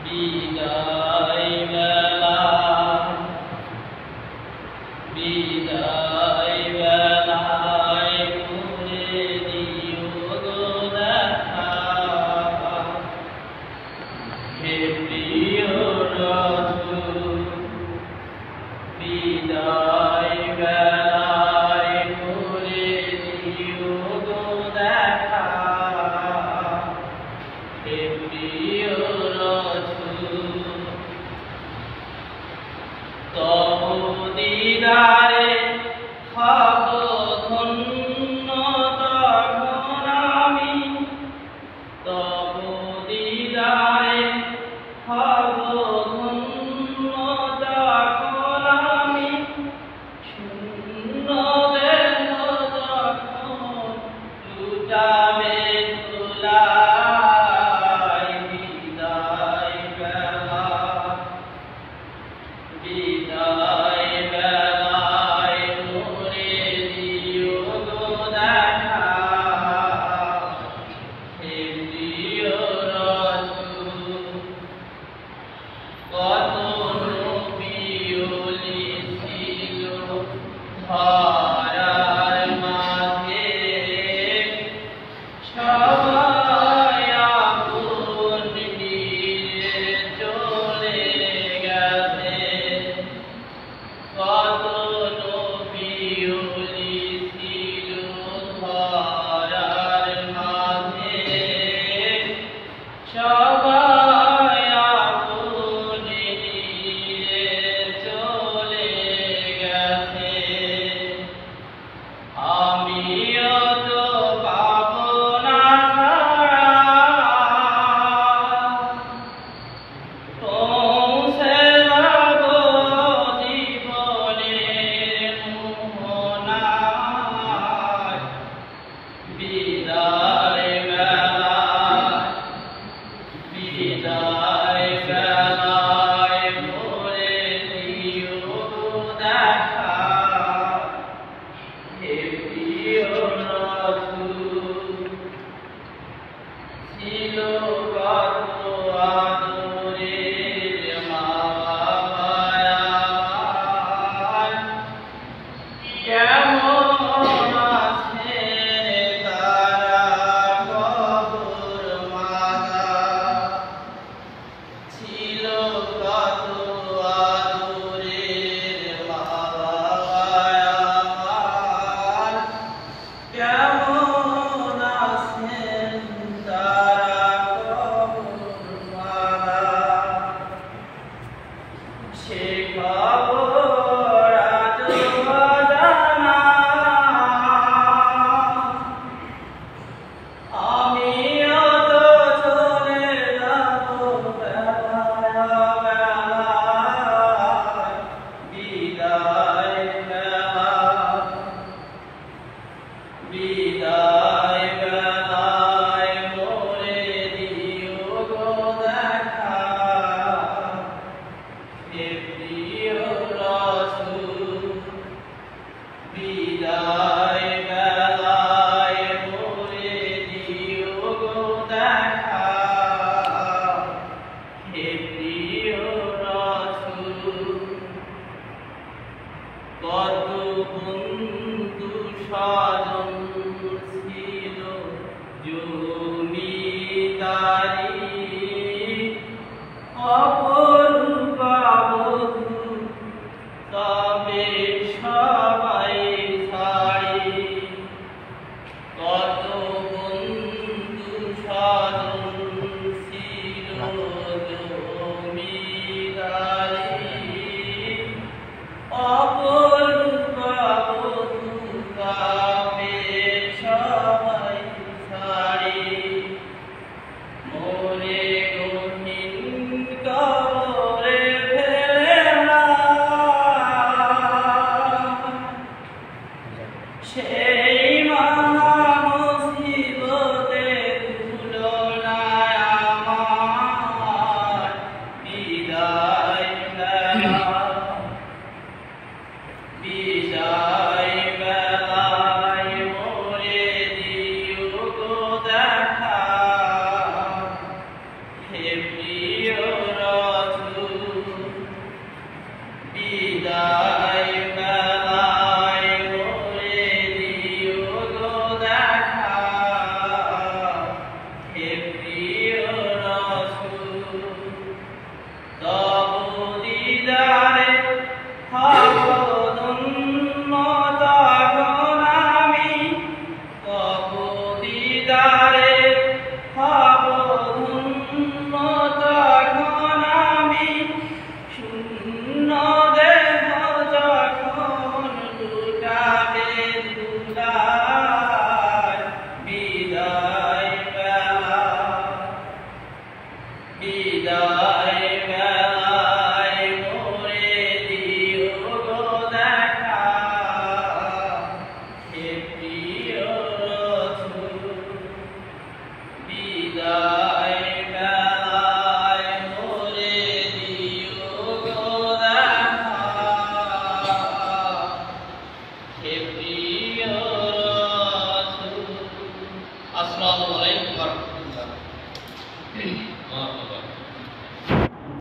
বিদায় বেলা বিদায় বেলায় করে দিও গো দেখা হে প্রিয় রাসূল বিদায় বেলায় করে দিও গো দেখা হে প্রিয় তব দিদারে হব ধন্য তখন আমি তব দিদারে হব ধন্য তখন আমি শূন্য দেহ যখন লুটাবে ধুলাই বিদায় বেলা বিদায় বেলায় করে দিও গো দেখা হে প্রিয় রাসূল কত নবী ওলি ছিল ধরার মাঝে সবাই আপন নিয়ে চলে গেছে কত নবী ওলি ছিল ধরার মাঝে সবাই আপন নিয়ে চলে গেছে আমিও তো পাবো না পৌঁছে যাব জীবনের মোহনায় বিদায় বেলায় বিদায় বেলায় করে দিও দেখা হে প্রিয় রাসূল ছিল কত আদরের মা বাবা আমার কেমন আছে তারা কবর মাগা ছিল কত আদরের মা বাবা আমার কেমন আছেন তারা কবর মাগা সে খবর আজও অজানা আমিও তো চলে যাব বেলায় বেলায় বিদায় বেলায় বিদায় বেলায় করে দিও গো দেখা হে প্রিয় রাসূল বিদায় বেলায় করে দিও গো দেখা হে প্রিয় রাসূল কত বন্ধু স্বজন আসসালামু